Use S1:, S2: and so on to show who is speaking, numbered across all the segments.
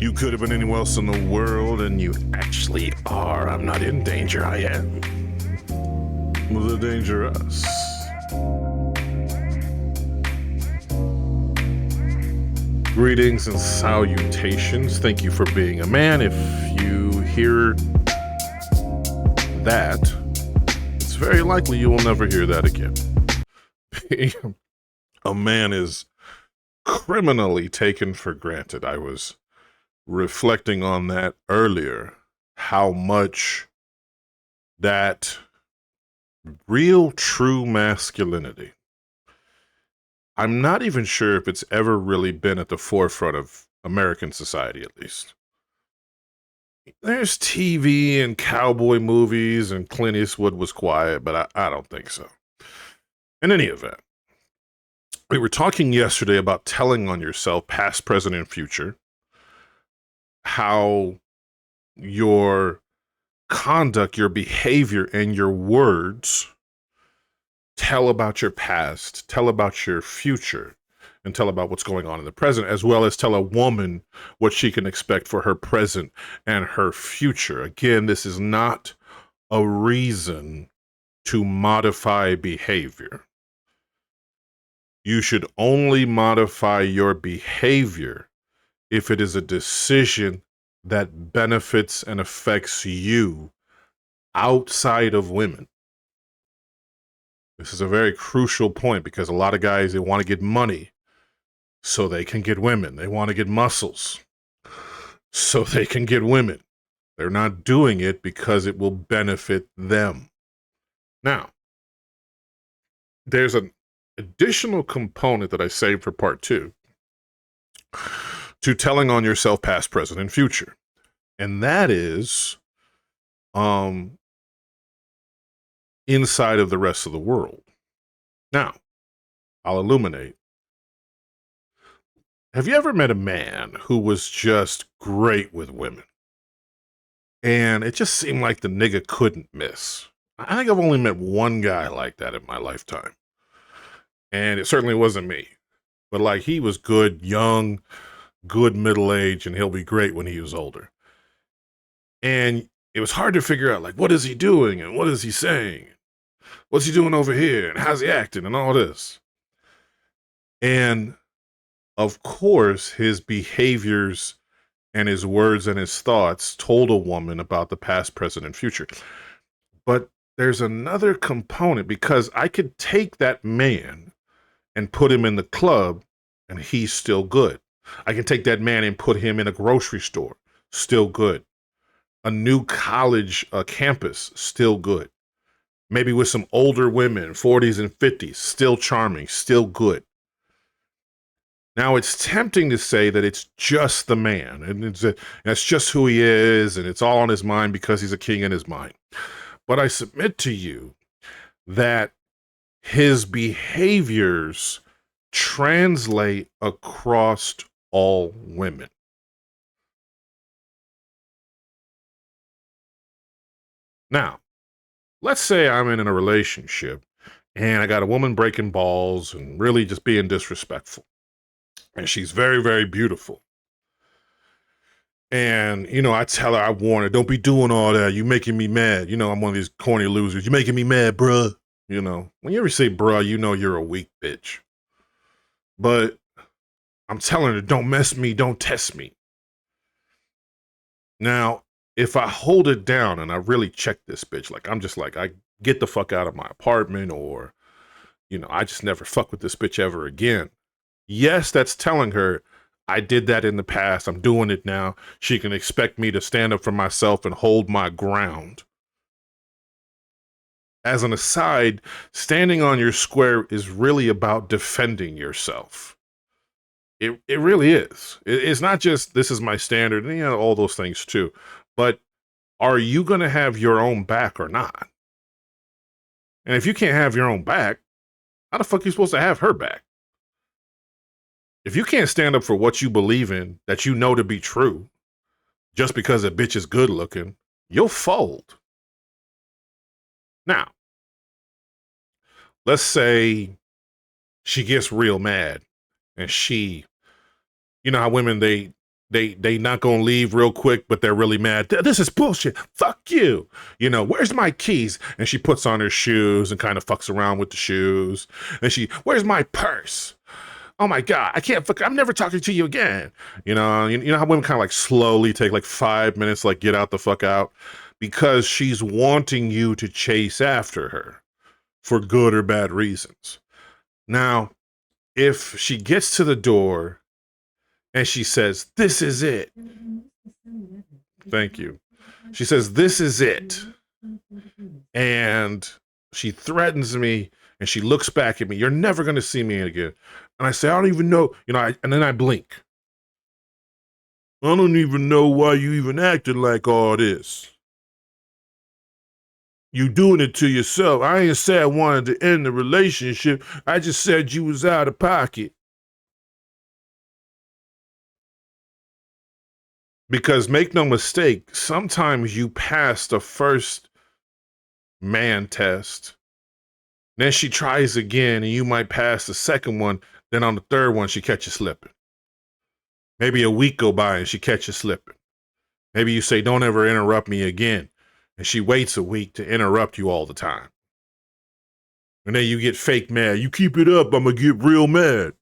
S1: You could have been anywhere else in the world, and you actually are. I'm not in danger, I am. Was it dangerous? Greetings and salutations. Thank you for being a man. If you hear that, it's very likely you will never hear that again. Being a man is criminally taken for granted. I was reflecting on that earlier, how much that real true masculinity, I'm not even sure if it's ever really been at the forefront of American society, at least. There's TV and cowboy movies, and Clint Eastwood was quiet, but I don't think so. In any event, we were talking yesterday about telling on yourself, past, present, and future, how your conduct, your behavior, and your words tell about your past, tell about your future, and tell about what's going on in the present, as well as tell a woman what she can expect for her present and her future. Again, this is not a reason to modify behavior. You should only modify your behavior if it is a decision that benefits and affects you outside of women. This is a very crucial point because a lot of guys, they want to get money so they can get women. They want to get muscles so they can get women. They're not doing it because it will benefit them. Now, there's an additional component that I saved for part 2 to telling on yourself past, present, and future. And that is inside of the rest of the world. Now, I'll illuminate. Have you ever met a man who was just great with women? And it just seemed like the nigga couldn't miss. I think I've only met one guy like that in my lifetime. And it certainly wasn't me. But like, he was good, young, good middle age, and he'll be great when he was older. And it was hard to figure out, like, what is he doing? And what is he saying? What's he doing over here? And how's he acting? And all this. And of course, his behaviors and his words and his thoughts told a woman about the past, present, and future. But there's another component, because I could take that man and put him in the club and he's still good. I can take that man and put him in a grocery store, still good. A new college campus, still good. Maybe with some older women, 40s and 50s, still charming, still good. Now, it's tempting to say that it's just the man, and it's just who he is, and it's all on his mind because he's a king in his mind. But I submit to you that his behaviors translate across all women. Now, let's say I'm in a relationship and I got a woman breaking balls and really just being disrespectful. And she's very, very beautiful. And, I tell her, I warn her, don't be doing all that. You making me mad. I'm one of these corny losers. You making me mad, bruh. When you ever say bruh, you're a weak bitch. But I'm telling her, don't mess me, don't test me. Now, if I hold it down and I really check this bitch, like I'm just like, I get the fuck out of my apartment, or, I just never fuck with this bitch ever again. Yes, that's telling her, I did that in the past. I'm doing it now. She can expect me to stand up for myself and hold my ground. As an aside, standing on your square is really about defending yourself. It really is. It's not just, this is my standard, and all those things too. But are you going to have your own back or not? And if you can't have your own back, how the fuck are you supposed to have her back? If you can't stand up for what you believe in, that you know to be true, just because a bitch is good looking, you'll fold. Now, let's say she gets real mad and she, how women, they They not gonna leave real quick, but they're really mad. This is bullshit. Fuck you. You know, where's my keys? And she puts on her shoes and kind of fucks around with the shoes. And where's my purse? Oh my God, I can't fuck, I'm never talking to you again. You know how women kind of like slowly take like 5 minutes, like get out the fuck out because she's wanting you to chase after her for good or bad reasons. Now, if she gets to the door and she says, "This is it." Thank you. She says, "This is it." And she threatens me and she looks back at me. "You're never going to see me again." And I say, "I don't even know." And then I blink. "I don't even know why you even acting like all this. You doing it to yourself. I ain't say I wanted to end the relationship. I just said you was out of pocket." Because make no mistake, sometimes you pass the first man test, then she tries again and you might pass the second one, then on the third one she catch you slipping. Maybe a week go by and she catch you slipping. Maybe you say, "Don't ever interrupt me again," and she waits a week to interrupt you all the time. And then you get fake mad. "You keep it up, I'm gonna get real mad."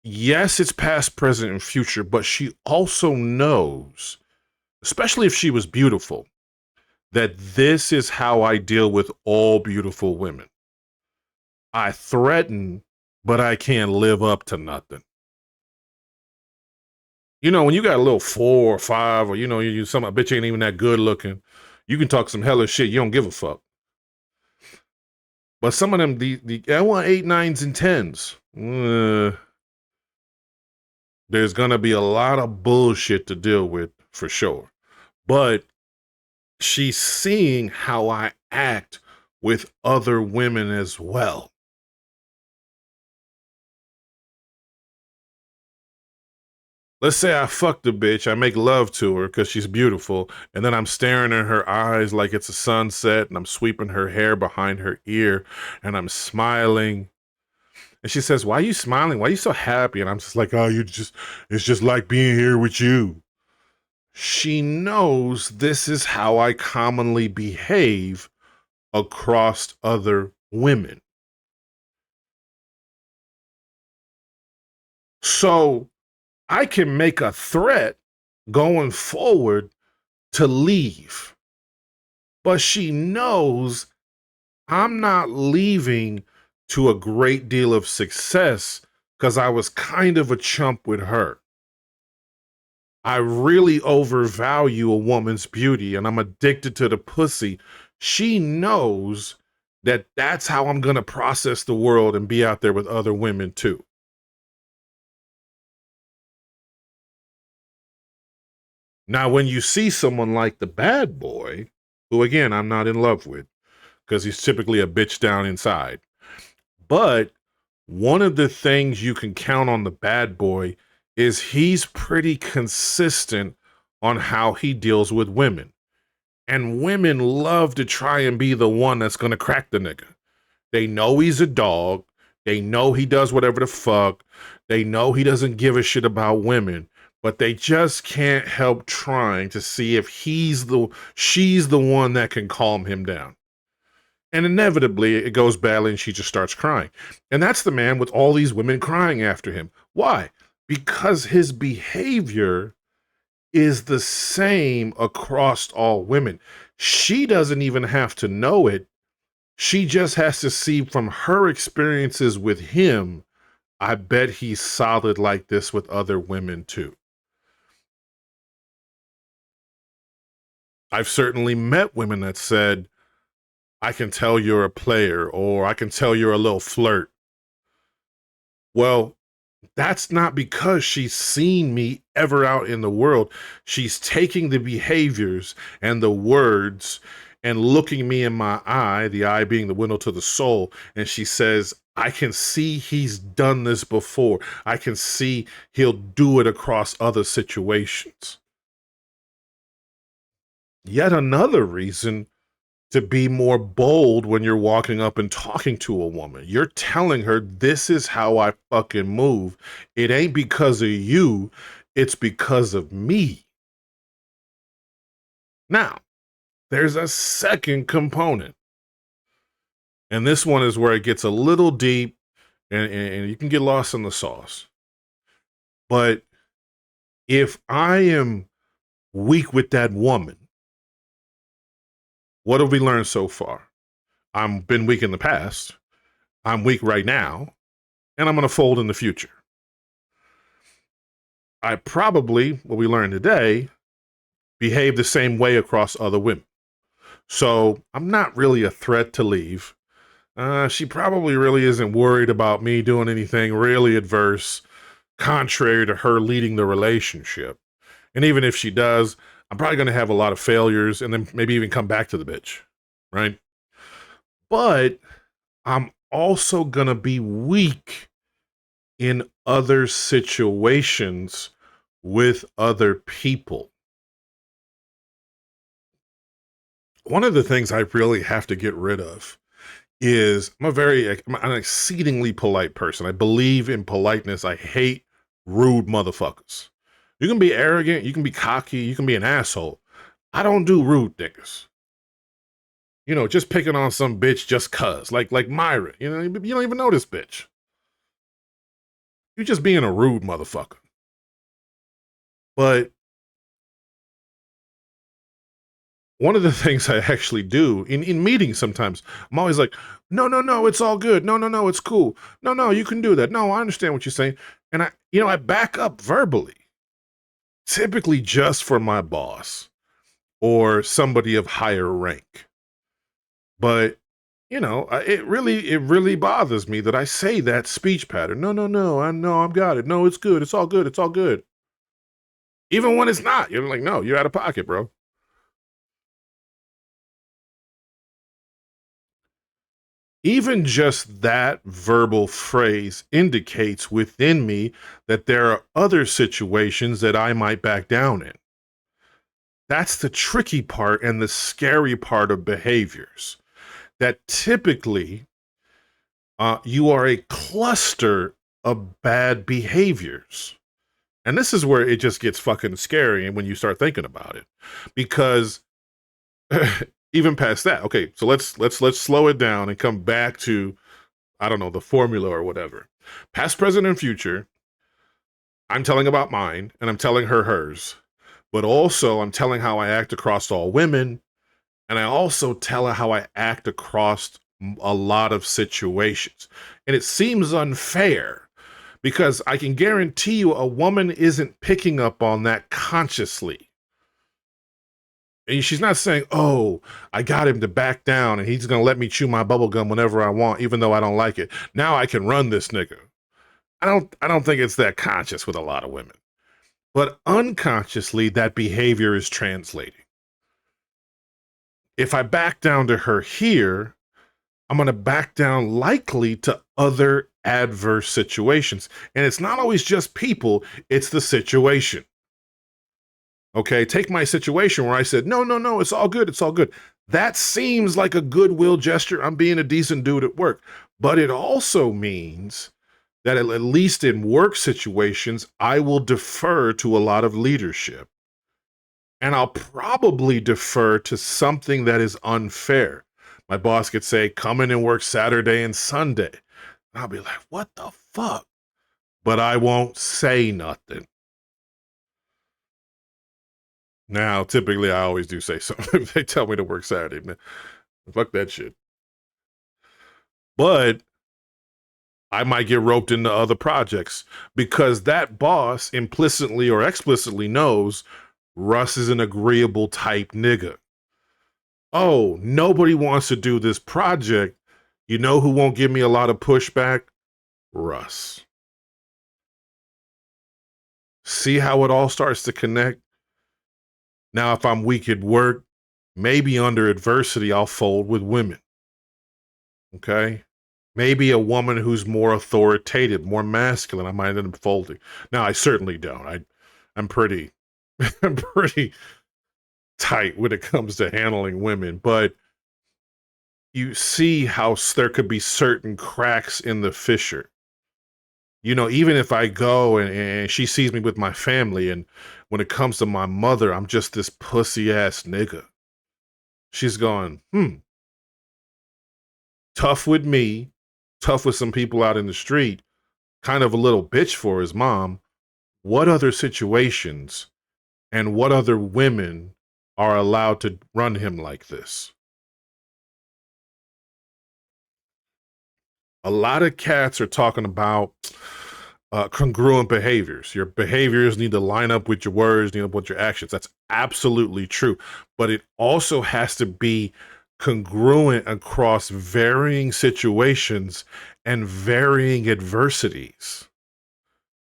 S1: Yes, it's past, present, and future, but she also knows, especially if she was beautiful, that this is how I deal with all beautiful women. I threaten, but I can't live up to nothing. You know, when you got a little 4 or 5, or some a bitch ain't even that good looking, you can talk some hella shit. You don't give a fuck. But some of them, I want 8, 9s, and 10s. There's gonna be a lot of bullshit to deal with for sure. But she's seeing how I act with other women as well. Let's say I fucked a bitch, I make love to her because she's beautiful, and then I'm staring in her eyes like it's a sunset, and I'm sweeping her hair behind her ear, and I'm smiling. And she says, "Why are you smiling? Why are you so happy?" And I'm just like, "Oh, it's just like being here with you." She knows this is how I commonly behave across other women. So I can make a threat going forward to leave. But she knows I'm not leaving to a great deal of success because I was kind of a chump with her. I really overvalue a woman's beauty and I'm addicted to the pussy. She knows that that's how I'm going to process the world and be out there with other women too. Now, when you see someone like the bad boy, who again, I'm not in love with because he's typically a bitch down inside, but one of the things you can count on the bad boy is he's pretty consistent on how he deals with women. And women love to try and be the one that's going to crack the nigga. They know he's a dog. They know he does whatever the fuck. They know he doesn't give a shit about women, but they just can't help trying to see if she's the one that can calm him down. And inevitably it goes badly and she just starts crying. And that's the man with all these women crying after him. Why? Because his behavior is the same across all women. She doesn't even have to know it. She just has to see from her experiences with him, I bet he's solid like this with other women too. I've certainly met women that said, "I can tell you're a player," or "I can tell you're a little flirt." Well, that's not because she's seen me ever out in the world. She's taking the behaviors and the words and looking me in my eye, the eye being the window to the soul, and she says, "I can see he's done this before. I can see he'll do it across other situations." Yet another reason to be more bold when you're walking up and talking to a woman. You're telling her, this is how I fucking move. It ain't because of you, it's because of me. Now, there's a second component. And this one is where it gets a little deep and you can get lost in the sauce. But if I am weak with that woman, what have we learned so far? I've been weak in the past. I'm weak right now, and I'm going to fold in the future. I probably, what we learned today, behave the same way across other women. So I'm not really a threat to leave. She probably really isn't worried about me doing anything really adverse, contrary to her leading the relationship. And even if she does, I'm probably going to have a lot of failures and then maybe even come back to the bitch, right? But I'm also going to be weak in other situations with other people. One of the things I really have to get rid of is I'm an exceedingly polite person. I believe in politeness. I hate rude motherfuckers. You can be arrogant, you can be cocky, you can be an asshole. I don't do rude niggas. You know, just picking on some bitch just cuz. Like Myra. You know, you don't even know this bitch. You're just being a rude motherfucker. But one of the things I actually do in meetings sometimes, I'm always like, no, it's all good. No, it's cool. No, you can do that. No, I understand what you're saying. And I back up verbally, typically just for my boss or somebody of higher rank. But, it really bothers me that I say that speech pattern. No, I know, I've got it. No, it's good. It's all good. It's all good. Even when it's not, you're like, no, you're out of pocket, bro. Even just that verbal phrase indicates within me that there are other situations that I might back down in. That's the tricky part and the scary part of behaviors. That typically you are a cluster of bad behaviors. And this is where it just gets fucking scary when you start thinking about it. Because even past that, okay, so let's slow it down and come back to, I don't know, the formula or whatever. Past, present, and future, I'm telling about mine and I'm telling her hers. But also I'm telling how I act across all women. And I also tell her how I act across a lot of situations. And it seems unfair because I can guarantee you a woman isn't picking up on that consciously. And she's not saying, oh, I got him to back down and he's going to let me chew my bubble gum whenever I want, even though I don't like it. Now I can run this nigga. I don't think it's that conscious with a lot of women. But unconsciously, that behavior is translating. If I back down to her here, I'm going to back down likely to other adverse situations. And it's not always just people, it's the situation. Okay, take my situation where I said, no, it's all good, it's all good. That seems like a goodwill gesture. I'm being a decent dude at work. But it also means that at least in work situations, I will defer to a lot of leadership. And I'll probably defer to something that is unfair. My boss could say, come in and work Saturday and Sunday. And I'll be like, what the fuck? But I won't say nothing. Now, typically, I always do say something if they tell me to work Saturday. Man, fuck that shit. But I might get roped into other projects because that boss implicitly or explicitly knows Russ is an agreeable type nigga. Oh, nobody wants to do this project. You know who won't give me a lot of pushback? Russ. See how it all starts to connect? Now, if I'm weak at work, maybe under adversity, I'll fold with women. Okay? Maybe a woman who's more authoritative, more masculine, I might end up folding. Now, I certainly don't. I'm pretty, I'm pretty tight when it comes to handling women, but you see how there could be certain cracks in the fissure. Even if I go and she sees me with my family, and when it comes to my mother, I'm just this pussy ass nigga. She's going, tough with me, tough with some people out in the street, kind of a little bitch for his mom. What other situations and what other women are allowed to run him like this? A lot of cats are talking about congruent behaviors. Your behaviors need to line up with your words, need up with your actions. That's absolutely true. But it also has to be congruent across varying situations and varying adversities.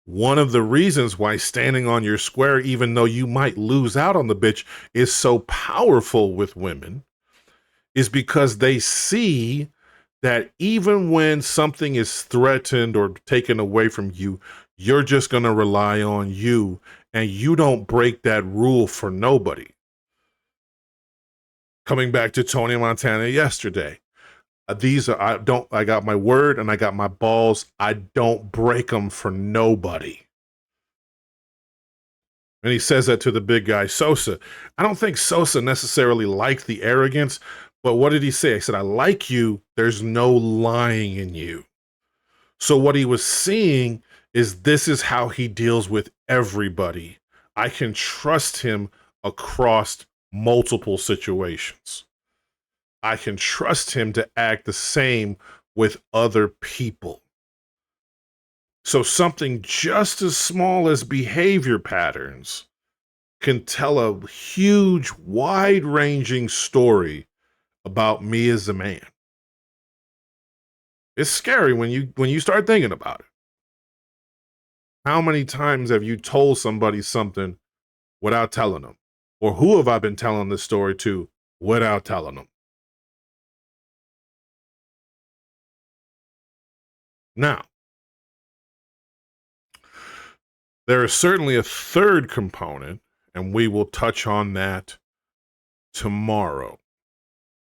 S1: One of the reasons why standing on your square, even though you might lose out on the bitch, is so powerful with women is because they see that even when something is threatened or taken away from you, you're just going to rely on you, and you don't break that rule for nobody. Coming back to Tony Montana yesterday, I got my word and I got my balls. I don't break them for nobody. And he says that to the big guy, Sosa. I don't think Sosa necessarily liked the arrogance, but what did he say? He said, I like you. There's no lying in you. So what he was seeing is this is how he deals with everybody. I can trust him across multiple situations. I can trust him to act the same with other people. So something just as small as behavior patterns can tell a huge, wide-ranging story about me as a man. It's scary when you start thinking about it. How many times have you told somebody something without telling them? Or who have I been telling this story to without telling them? Now, there is certainly a third component, and we will touch on that tomorrow.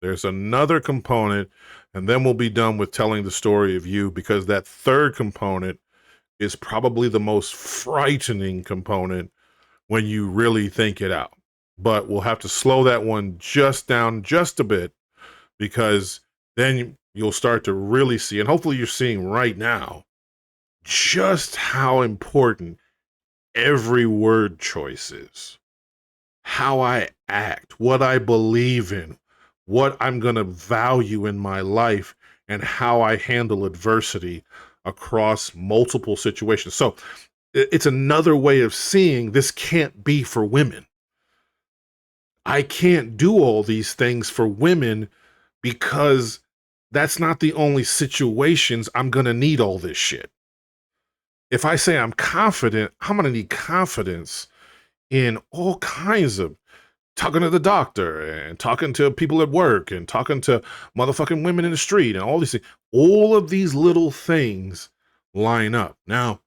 S1: There's another component, and then we'll be done with telling the story of you, because that third component is probably the most frightening component when you really think it out. But we'll have to slow that one down just a bit, because then you'll start to really see, and hopefully you're seeing right now, just how important every word choice is. How I act, what I believe in, what I'm going to value in my life, and how I handle adversity across multiple situations. So it's another way of seeing this can't be for women. I can't do all these things for women because that's not the only situations I'm going to need all this shit. If I say I'm confident, I'm going to need confidence in all kinds of talking to the doctor and talking to people at work and talking to motherfucking women in the street and all these things. All of these little things line up. Now,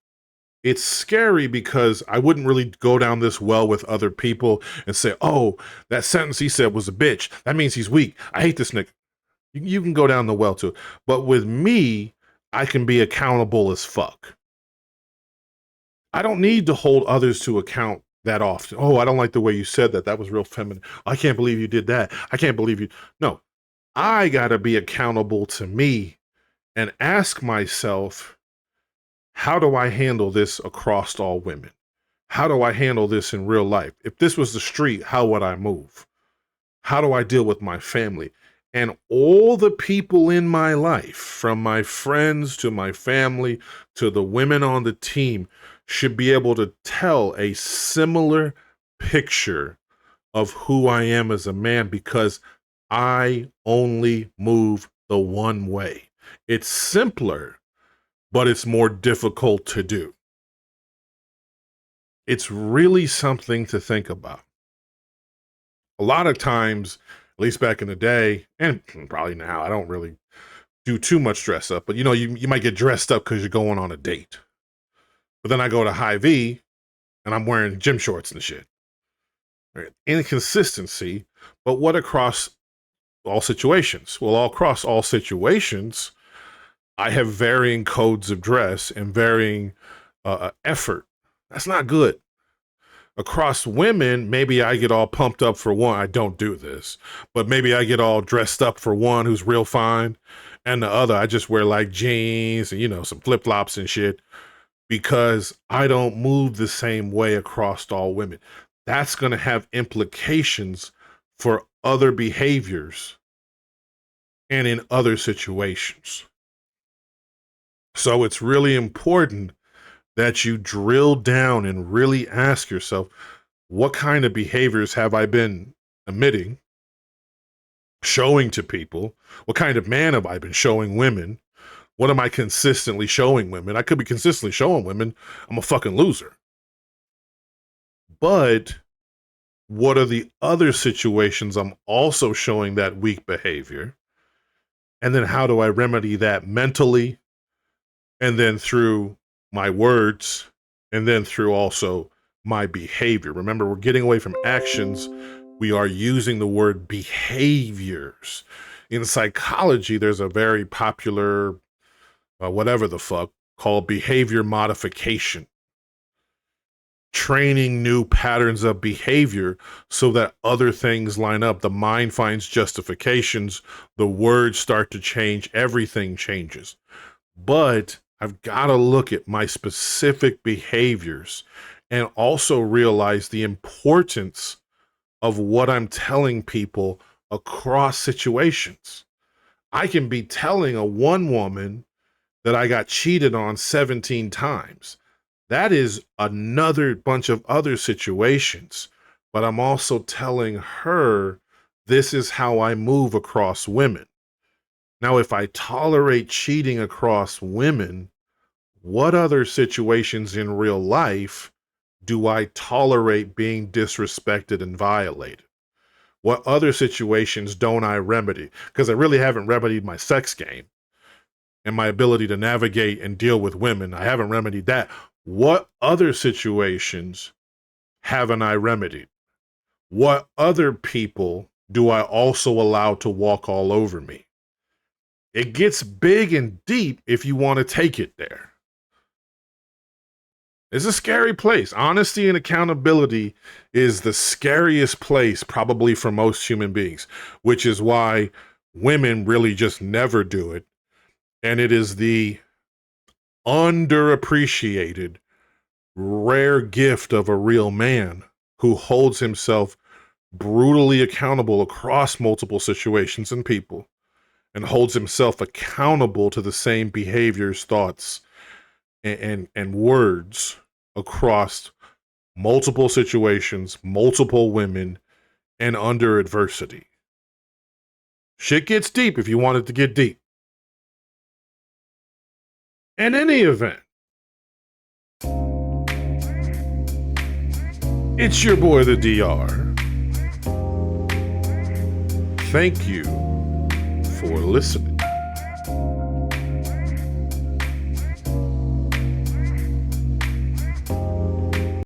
S1: it's scary because I wouldn't really go down this well with other people and say, oh, that sentence he said was a bitch. That means he's weak. I hate this nigga. You can go down the well too. But with me, I can be accountable as fuck. I don't need to hold others to account that often. Oh, I don't like the way you said that. That was real feminine. I can't believe you did that. I can't believe you. No, I got to be accountable to me and ask myself, how do I handle this across all women? How do I handle this in real life? If this was the street, how would I move? How do I deal with my family? And all the people in my life, from my friends to my family to the women on the team, should be able to tell a similar picture of who I am as a man, because I only move the one way. It's simpler, but it's more difficult to do. It's really something to think about. A lot of times, at least back in the day, and probably now, I don't really do too much dress up, but you might get dressed up because you're going on a date. But then I go to Hy-Vee and I'm wearing gym shorts and shit. Right? Inconsistency, but what across all situations. Well, across all situations, I have varying codes of dress and varying effort. That's not good. Across women, maybe I get all pumped up for one. I don't do this, but maybe I get all dressed up for one who's real fine, and the other I just wear like jeans and some flip flops and shit because I don't move the same way across all women. That's going to have implications for other behaviors and in other situations. So it's really important that you drill down and really ask yourself, what kind of behaviors have I been emitting, showing to people? What kind of man have I been showing women? What am I consistently showing women? I could be consistently showing women I'm a fucking loser. But what are the other situations I'm also showing that weak behavior? And then how do I remedy that mentally? And then through my words, and then through also my behavior. Remember, we're getting away from actions. We are using the word behaviors. In psychology, there's a very popular, whatever the fuck, called behavior modification. Training new patterns of behavior so that other things line up. The mind finds justifications. The words start to change. Everything changes. But I've got to look at my specific behaviors and also realize the importance of what I'm telling people across situations. I can be telling a one woman that I got cheated on 17 times. That is another bunch of other situations, but I'm also telling her this is how I move across women. Now, if I tolerate cheating across women, what other situations in real life do I tolerate being disrespected and violated? What other situations don't I remedy? Because I really haven't remedied my sex game and my ability to navigate and deal with women. I haven't remedied that. What other situations haven't I remedied? What other people do I also allow to walk all over me? It gets big and deep if you want to take it there. It's a scary place. Honesty and accountability is the scariest place probably for most human beings, which is why women really just never do it. And it is the underappreciated, rare gift of a real man who holds himself brutally accountable across multiple situations and people, and holds himself accountable to the same behaviors, thoughts, and words across multiple situations, multiple women, and under adversity. Shit gets deep if you want it to get deep. In any event, it's your boy, the DR. Thank you for listening.